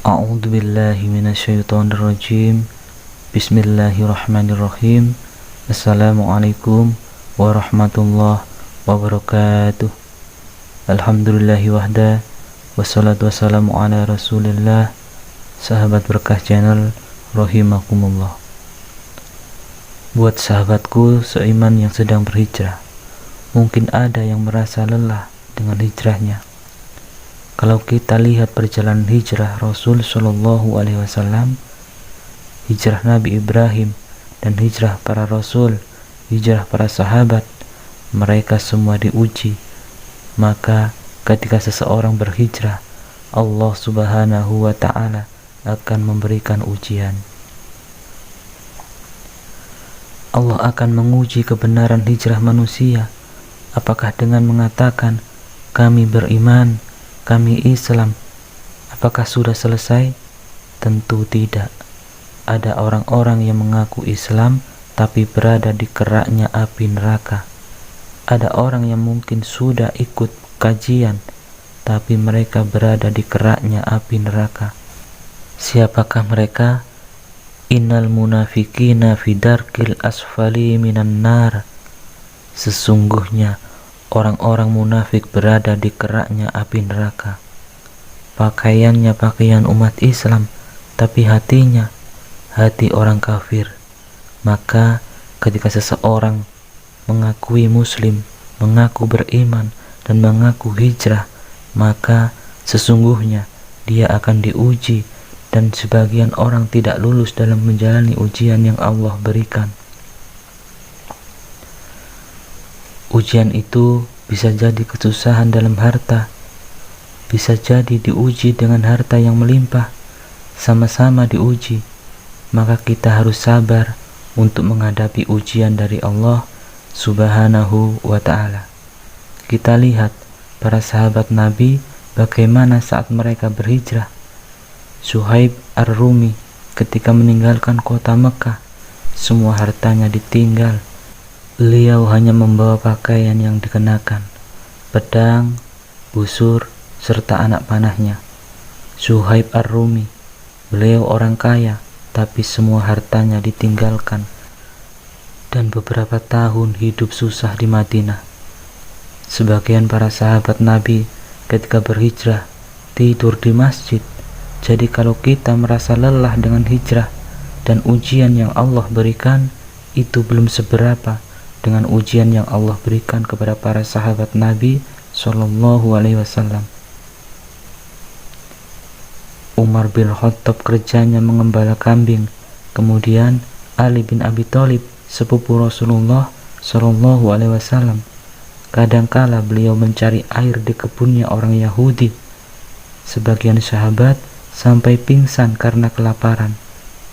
A'udzu billahi minasyaitonir rajim. Bismillahirrahmanirrahim. Assalamualaikum warahmatullahi wabarakatuh. Alhamdulillahi wahda, wassalatu wassalamu ala Rasulillah. Sahabat Berkah Channel rahimakumullah. Buat sahabatku seiman yang sedang berhijrah, mungkin ada yang merasa lelah dengan hijrahnya. Kalau kita lihat perjalanan hijrah Rasul Shallallahu Alaihi Wasallam, hijrah Nabi Ibrahim dan hijrah para Rasul, hijrah para sahabat, mereka semua diuji. Maka ketika seseorang berhijrah, Allah Subhanahu Wa Taala akan memberikan ujian. Allah akan menguji kebenaran hijrah manusia. Apakah dengan mengatakan kami beriman, kami Islam, apakah sudah selesai? Tentu tidak. Ada orang-orang yang mengaku Islam tapi berada di keraknya api neraka. Ada orang yang mungkin sudah ikut kajian tapi mereka berada di keraknya api neraka. Siapakah mereka? Innal munafiqina fi darkil asfali minan nar. Sesungguhnya orang-orang munafik berada di keraknya api neraka. Pakaiannya pakaian umat Islam, tapi hatinya hati orang kafir. Maka ketika seseorang mengakui muslim, mengaku beriman, dan mengaku hijrah, maka sesungguhnya dia akan diuji, dan sebagian orang tidak lulus dalam menjalani ujian yang Allah berikan. Ujian itu bisa jadi kesusahan dalam harta, bisa jadi diuji dengan harta yang melimpah, sama-sama diuji. Maka kita harus sabar untuk menghadapi ujian dari Allah Subhanahu wa Ta'ala. Kita lihat para sahabat Nabi bagaimana saat mereka berhijrah. Suhaib Ar-Rumi ketika meninggalkan kota Mekah, semua hartanya ditinggal. Beliau hanya membawa pakaian yang dikenakan, pedang, busur, serta anak panahnya. Suhaib Ar-Rumi, beliau orang kaya, tapi semua hartanya ditinggalkan. Dan beberapa tahun hidup susah di Madinah. Sebagian para sahabat Nabi ketika berhijrah tidur di masjid. Jadi kalau kita merasa lelah dengan hijrah dan ujian yang Allah berikan, itu belum seberapa dengan ujian yang Allah berikan kepada para sahabat Nabi Shallallahu Alaihi Wasallam. Umar bin Khattab kerjanya mengembala kambing. Kemudian Ali bin Abi Thalib, sepupu Rasulullah Shallallahu Alaihi Wasallam, kadangkala beliau mencari air di kebunnya orang Yahudi. Sebagian sahabat sampai pingsan karena kelaparan.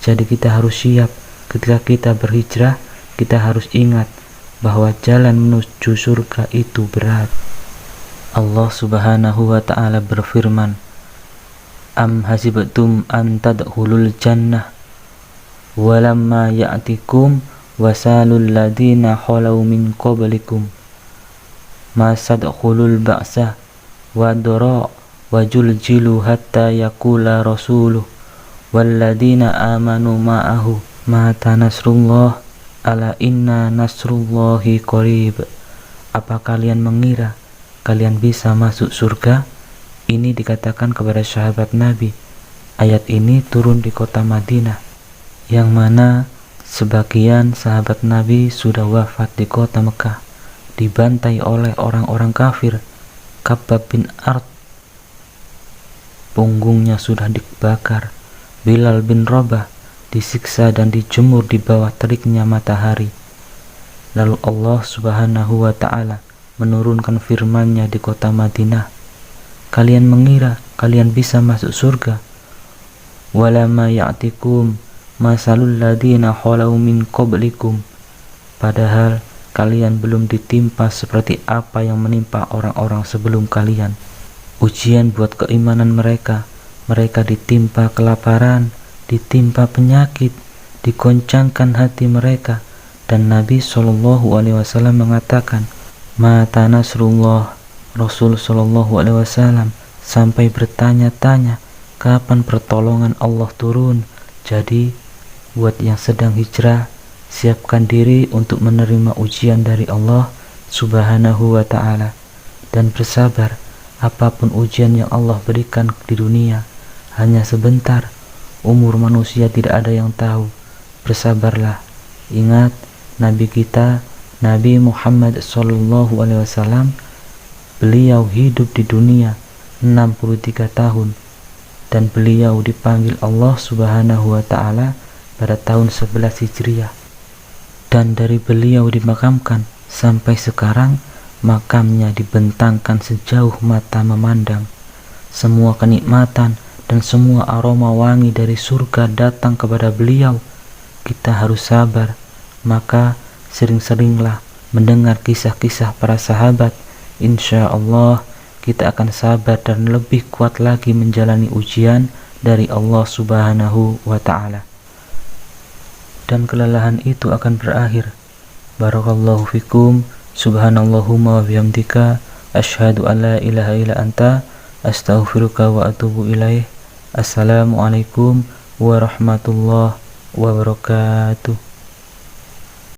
Jadi kita harus siap ketika kita berhijrah. Kita harus ingat bahwa jalan menuju surga itu berat. Allah Subhanahu wa Ta'ala berfirman, Am hasibtum an tadkhulul jannah walamma ya'tikum wasalul ladina khalau min qablikum masadkhulul ba'sa wadra wajuljilu hatta yakula rasuluh walladina amanu ma'ahu mata nasrullah ala inna nasrullahi qarib. Apa kalian mengira kalian bisa masuk surga? Ini dikatakan kepada sahabat Nabi. Ayat ini turun di kota Madinah, yang mana sebagian sahabat Nabi sudah wafat di kota Mekah, dibantai oleh orang-orang kafir. Khabbab bin Ard, punggungnya sudah dibakar. Bilal bin Rabah disiksa dan dijemur di bawah teriknya matahari. Lalu Allah Subhanahu wa Ta'ala menurunkan firman-Nya di kota Madinah. Kalian mengira kalian bisa masuk surga? Walama ya'tikum masalul ladina khalau min qablikum. Padahal kalian belum ditimpa seperti apa yang menimpa orang-orang sebelum kalian. Ujian buat keimanan mereka. Mereka ditimpa kelaparan, ditimpa penyakit, digoncangkan hati mereka, dan Nabi Shallallahu Alaihi Wasallam mengatakan, Mata nasrullah. Rasul Shallallahu Alaihi Wasallam sampai bertanya-tanya, kapan pertolongan Allah turun. Jadi, buat yang sedang hijrah, siapkan diri untuk menerima ujian dari Allah Subhanahu wa ta'ala, dan bersabar. Apapun ujian yang Allah berikan di dunia, hanya sebentar. Umur manusia tidak ada yang tahu. Bersabarlah. Ingat, Nabi kita, Nabi Muhammad SAW, beliau hidup di dunia 63 tahun, dan beliau dipanggil Allah Subhanahu wa ta'ala pada tahun 11 Hijriah. Dan dari beliau dimakamkan sampai sekarang, makamnya dibentangkan sejauh mata memandang. Semua kenikmatan dan semua aroma wangi dari surga datang kepada beliau. Kita harus sabar, maka sering-seringlah mendengar kisah-kisah para sahabat. Insya Allah kita akan sabar dan lebih kuat lagi menjalani ujian dari Allah Subhanahu wa ta'ala. Dan kelelahan itu akan berakhir. Barakallahu fikum. Subhanallahumma wa bihamdika, asyhadu an la ilaha illa anta, astaghfiruka wa atubu ilaih. Assalamualaikum warahmatullahi wabarakatuh.